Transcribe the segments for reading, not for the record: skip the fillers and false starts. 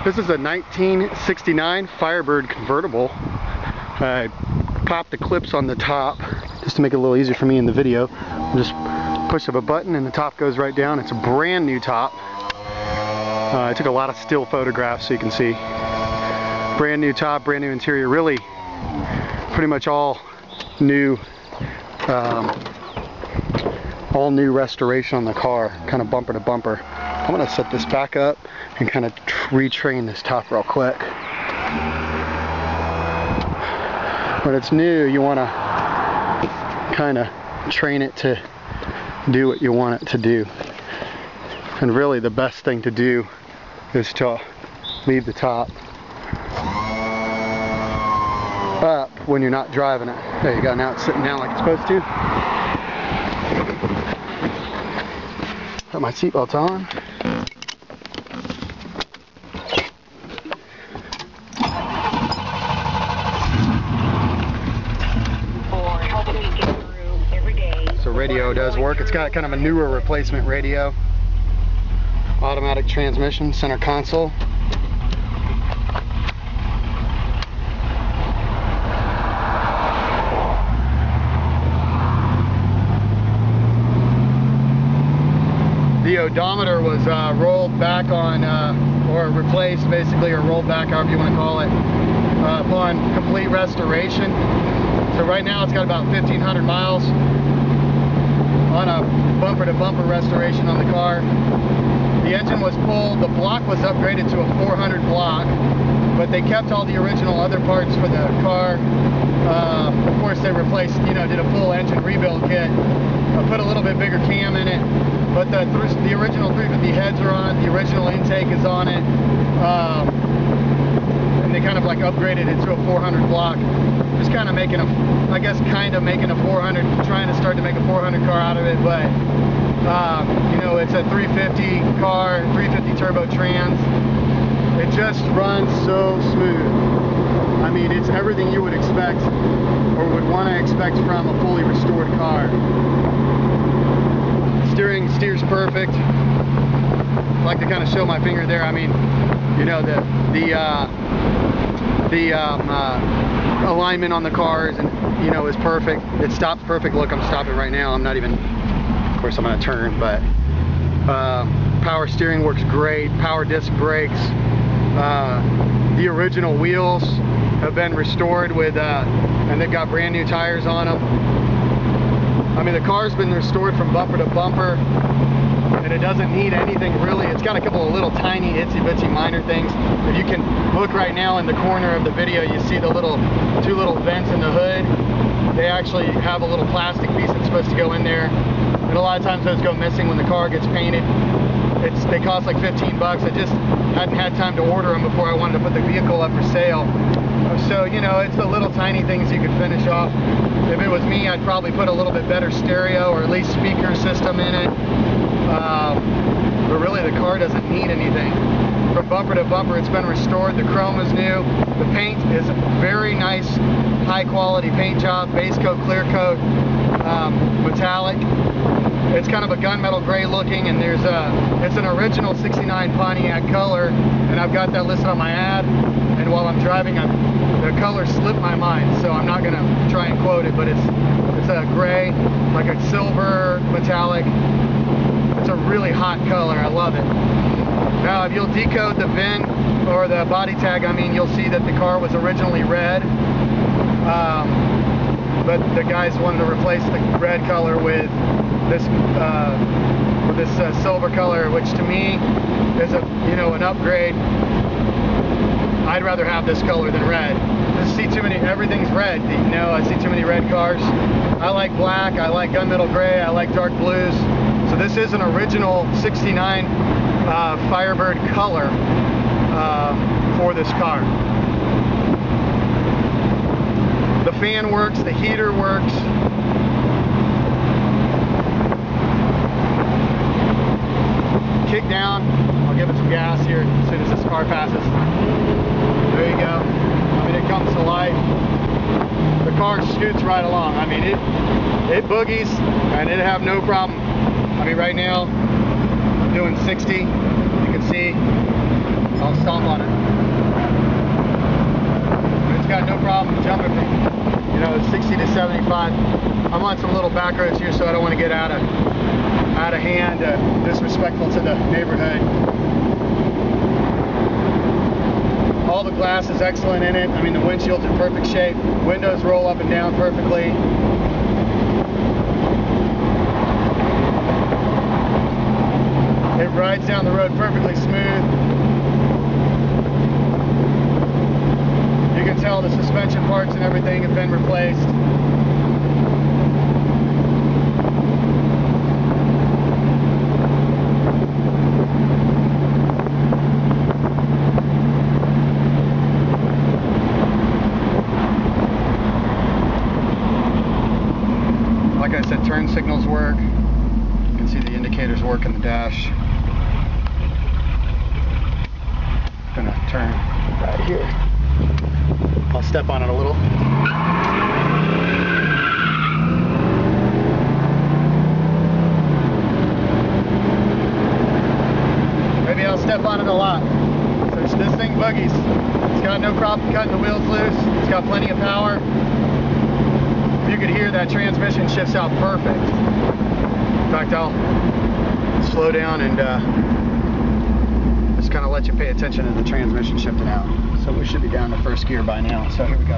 This is a 1969 Firebird convertible. I popped the clips on the top just to make it a little easier for me in the video. Just push of a button and the top goes right down. It's a brand new top. I took a lot of still photographs so you can see. Brand new top, brand new interior, really pretty much all new restoration on the car, kind of bumper to bumper. I'm going to set this back up and kind of retrain this top real quick. When it's new, you want to kind of train it to do what you want it to do. And really the best thing to do is to leave the top up when you're not driving it. There you go, now it's sitting down like it's supposed to. Put my seatbelt on. So radio does work. It's got kind of a newer replacement radio. Automatic transmission, center console. The odometer was rolled back on, or replaced basically, or rolled back, however you want to call it, upon complete restoration. So right now it's got about 1,500 miles on a bumper-to-bumper restoration on the car. The engine was pulled, the block was upgraded to a 400 block, but they kept all the original other parts for the car. Of course they replaced, did a full engine rebuild kit. Put a little bit bigger cam in it, but the original 350 heads are on it, the original intake is on it, and they kind of like upgraded it to a 400 block. Just kind of making a 400, trying to start to make a 400 car out of it, but it's a 350 car, 350 turbo trans. It just runs so smooth. I mean, it's everything you would expect or would want to expect from a fully restored car. Steering steers perfect. I like to kind of show my finger there. I mean, the alignment on the cars and is perfect. It stops perfect. Look, I'm stopping right now. I'm not even, of course I'm going to turn, but power steering works great. Power disc brakes. The original wheels have been restored with and they've got brand new tires on them. I mean, the car's been restored from bumper to bumper, and it doesn't need anything really. It's got a couple of little tiny itsy bitsy minor things. If you can look right now in the corner of the video, you see the two little vents in the hood. They actually have a little plastic piece that's supposed to go in there, and a lot of times those go missing when the car gets painted. They cost like 15 bucks. I just hadn't had time to order them before I wanted to put the vehicle up for sale. So, it's the little tiny things you could finish off. If it was me, I'd probably put a little bit better stereo or at least speaker system in it. But really the car doesn't need anything. From bumper to bumper, it's been restored. The chrome is new. The paint is very nice, high quality paint job, base coat, clear coat, metallic. It's kind of a gunmetal gray looking, and it's an original 69 Pontiac color, and I've got that listed on my ad. And while I'm driving, the color slipped my mind, so I'm not going to try and quote it, but it's a gray, like a silver metallic. It's a really hot color. I love it. Now, if you'll decode the VIN or the body tag, you'll see that the car was originally red, but the guys wanted to replace the red color with this silver color, which to me is an upgrade. I'd rather have this color than red. I see too many, everything's red, I see too many red cars. I like black, I like gunmetal gray, I like dark blues. So this is an original 69 Firebird color for this car. The fan works, the heater works. Kick down, I'll give it some gas here as soon as this car passes. There you go. It comes to life. The car scoots right along. It boogies, and it'd have no problem. Right now I'm doing 60. You can see I'll stomp on it. jumping from, you know, 60 to 75. I'm on some little back roads here, so I don't want to get out of hand, disrespectful to the neighborhood. All the glass is excellent in it. I mean, the windshield's in perfect shape. Windows roll up and down perfectly. It rides down the road perfectly smooth. You can tell the suspension parts and everything have been replaced. Like I said, turn signals work. You can see the indicators work in the dash. I'm gonna turn right here. I'll step on it a little. Maybe I'll step on it a lot. So this thing boogies. It's got no problem cutting the wheels loose. It's got plenty of power. You could hear that transmission shifts out perfect. In fact, I'll slow down and just kind of let you pay attention to the transmission shifting out. So we should be down to first gear by now. So here we go.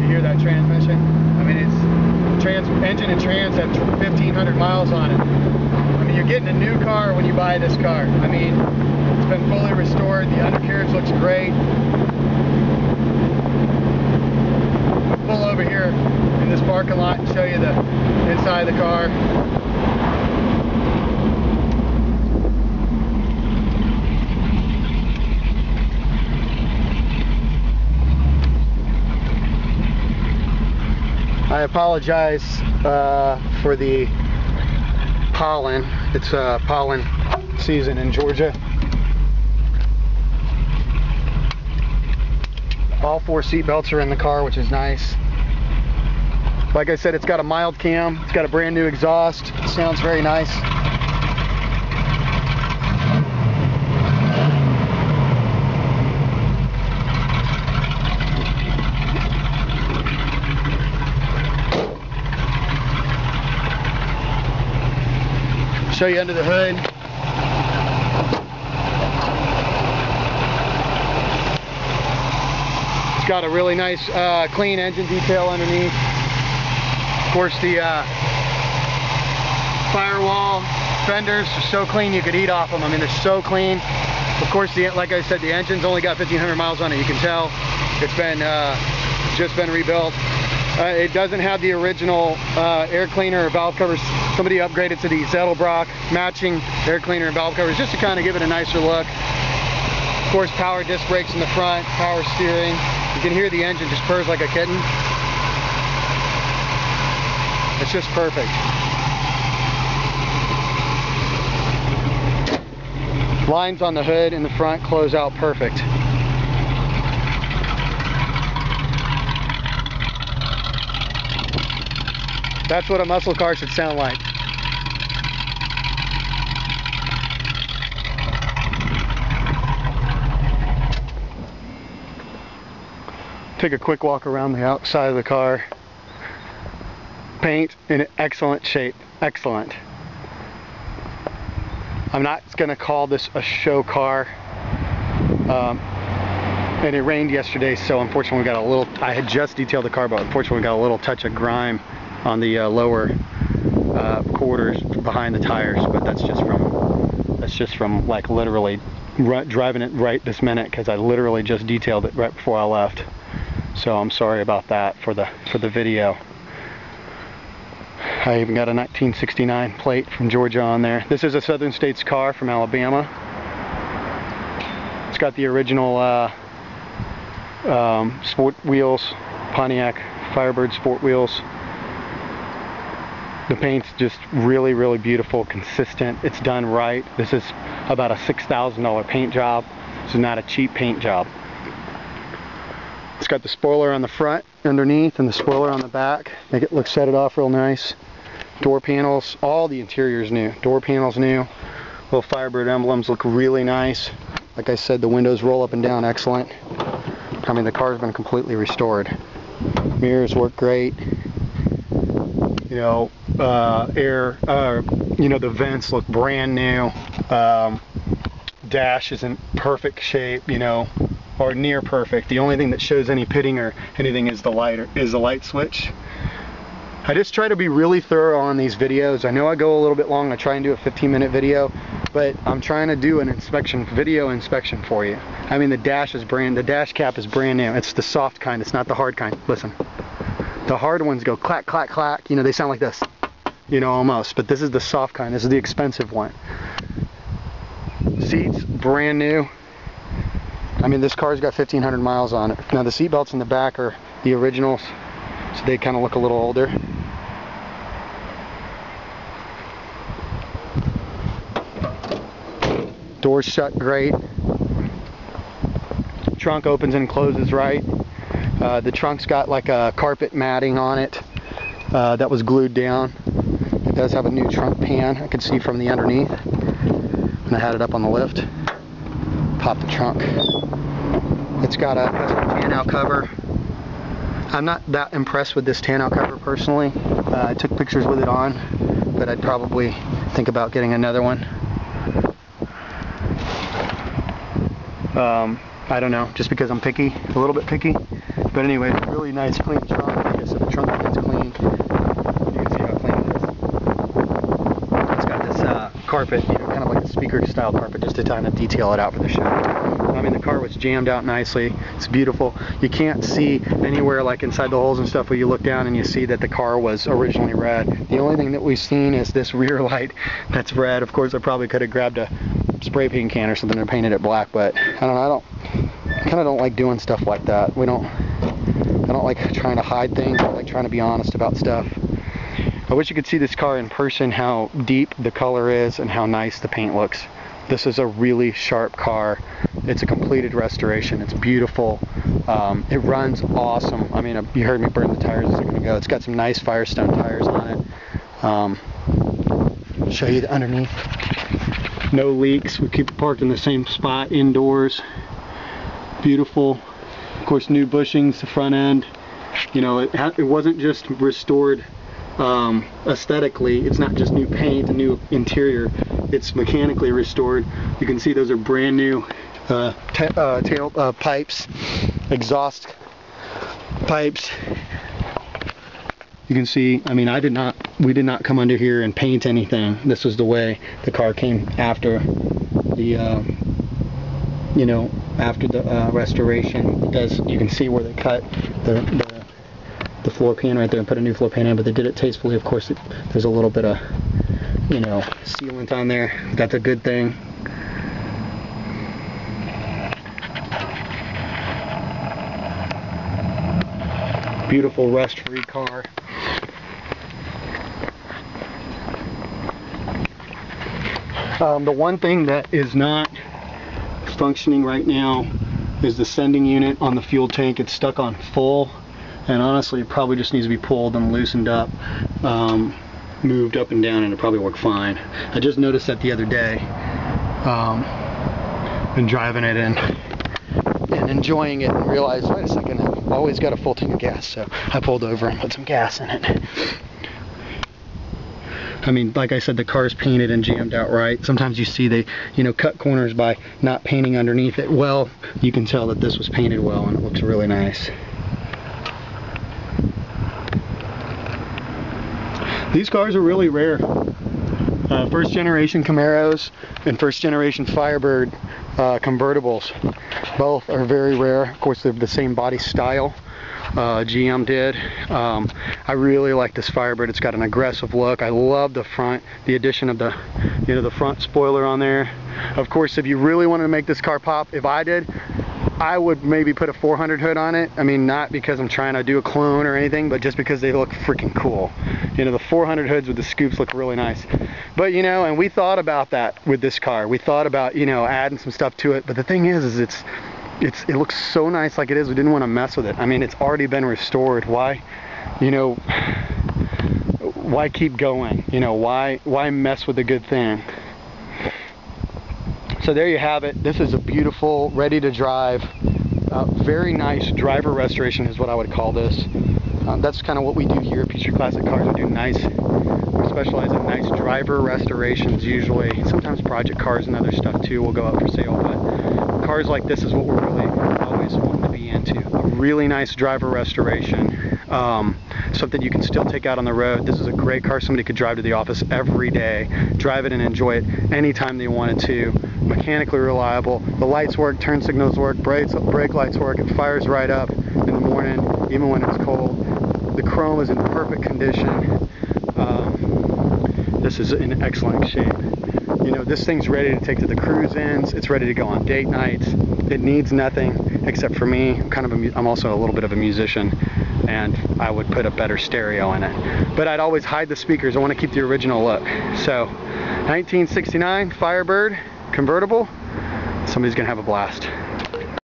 You hear that transmission? I mean, it's engine and trans have 1,500 miles on it. I mean, you're getting a new car when you buy this car. I mean, it's been fully restored. The undercarriage looks great. Pull over here in this parking lot and show you the inside of the car. I apologize for the pollen. It's pollen season in Georgia. All 4 seat belts are in the car, which is nice. Like I said, it's got a mild cam. It's got a brand new exhaust. It sounds very nice. Show you under the hood. It's got a really nice clean engine detail underneath. Of course, the firewall fenders are so clean you could eat off them. I mean, they're so clean. Of course, like I said, the engine's only got 1,500 miles on it. You can tell it's been just been rebuilt. It doesn't have the original air cleaner or valve covers. Somebody upgraded to the Edelbrock matching air cleaner and valve covers just to kind of give it a nicer look. Of course, power disc brakes in the front, power steering. You can hear the engine just purrs like a kitten. It's just perfect. Lines on the hood in the front close out perfect. That's what a muscle car should sound like. Take a quick walk around the outside of the car. Paint in excellent shape, excellent. I'm not going to call this a show car. And it rained yesterday, so unfortunately we got a little, I had just detailed the car, but unfortunately we got a little touch of grime on the lower quarters behind the tires, but that's just from like literally driving it right this minute, because I literally just detailed it right before I left. So I'm sorry about that for the video. I even got a 1969 plate from Georgia on there. This is a Southern States car from Alabama. It's got the original sport wheels, Pontiac Firebird sport wheels. The paint's just really, really beautiful, consistent. It's done right. This is about a $6,000 paint job. This is not a cheap paint job. It's got the spoiler on the front underneath and the spoiler on the back. Make it look, set it off real nice. Door panels, all the interior is new. Door panels new. Little Firebird emblems look really nice. Like I said, the windows roll up and down excellent. I mean, the car's been completely restored. Mirrors work great. You know, you know, the vents look brand new. Dash is in perfect shape, you know, or near perfect. The only thing that shows any pitting or anything is the light switch. I just try to be really thorough on these videos. I know I go a little bit long. I try and do a 15-minute video, but I'm trying to do an video inspection for you. I mean, the dash cap is brand new. It's the soft kind. It's not the hard kind. Listen, the hard ones go clack, clack, clack. You know, they sound like this, you know, almost. But this is the soft kind. This is the expensive one. Seats, brand new. I mean, this car's got 1,500 miles on it. Now, the seat belts in the back are the originals, so they kind of look a little older. Doors shut great. Trunk opens and closes right. The trunk's got like a carpet matting on it that was glued down. It does have a new trunk pan, I can see from the underneath. And I had it up on the lift. Pop the trunk. It's got a tan out cover. I'm not that impressed with this tan out cover personally. I took pictures with it on, but I'd probably think about getting another one. I don't know, just because I'm picky, a little bit picky. But anyway, it's a really nice clean trunk. Like I said, the trunk is clean. You can see how clean it is. It's got this carpet, you know, kind of like a speaker style carpet, just to kind of detail it out for the show. I mean, the car was jammed out nicely. It's beautiful. You can't see anywhere like inside the holes and stuff where you look down and you see that the car was originally red. The only thing that we've seen is this rear light that's red. Of course, I probably could have grabbed a spray paint can or something and painted it black, but I don't know. I kind of don't like doing stuff like that. I don't like trying to hide things. I like trying to be honest about stuff. I wish you could see this car in person, how deep the color is and how nice the paint looks. This is a really sharp car. It's a completed restoration. It's beautiful. It runs awesome. I mean, you heard me burn the tires a second ago. It's got some nice Firestone tires on it. I'll show you the underneath. No leaks. We keep it parked in the same spot indoors. Beautiful. Of course, new bushings, the front end. You know, it wasn't just restored aesthetically. It's not just new paint and new interior. It's mechanically restored. You can see those are brand new tail pipes, exhaust pipes. You can see, I mean, we did not come under here and paint anything. This was the way the car came after the, you know, after the restoration. It does, you can see where they cut the floor pan right there and put a new floor pan in, but they did it tastefully. Of course, there's a little bit of, you know, sealant on there. That's a good thing. Beautiful rust-free car. The one thing that is not functioning right now is the sending unit on the fuel tank. It's stuck on full, and honestly it probably just needs to be pulled and loosened up, moved up and down, and it'll probably work fine. I just noticed that the other day. Been driving it and enjoying it and realized, wait a second, I've always got a full tank of gas, so I pulled over and put some gas in it. I mean, like I said, the car's painted and jammed out right. Sometimes you see they, you know, cut corners by not painting underneath it. Well, you can tell that this was painted well and it looks really nice. These cars are really rare. First generation Camaros and first generation Firebird convertibles. Both are very rare. Of course, they're the same body style. GM did. I really like this Firebird. It's got an aggressive look. I love the front, the addition of the, you know, the front spoiler on there. Of course, if you really wanted to make this car pop, if I did, I would maybe put a 400 hood on it. I mean, not because I'm trying to do a clone or anything, but just because they look freaking cool. You know, the 400 hoods with the scoops look really nice. But, you know, and we thought about that with this car. We thought about, you know, adding some stuff to it. But the thing is it looks so nice like it is. We didn't want to mess with it. I mean, it's already been restored. Why, you know, why keep going? You know, why mess with a good thing? So So there you have it. This is a beautiful, ready to drive, very nice driver restoration is what I would call this. That's kind of what we do here at Peachtree Classic Cars. We specialize in nice driver restorations usually. Sometimes project cars and other stuff too will go up for sale, but cars like this is what we're really always wanting to be into. A really nice driver restoration, something you can still take out on the road. This is a great car somebody could drive to the office every day, drive it and enjoy it anytime they wanted to. Mechanically reliable, the lights work, turn signals work, brake lights work, it fires right up in the morning, even when it's cold. The chrome is in perfect condition. This is in excellent shape. You know, this thing's ready to take to the cruise-ins. It's ready to go on date nights. It needs nothing except for me. I'm also a little bit of a musician, and I would put a better stereo in it. But I'd always hide the speakers. I want to keep the original look. So, 1969 Firebird convertible. Somebody's gonna have a blast.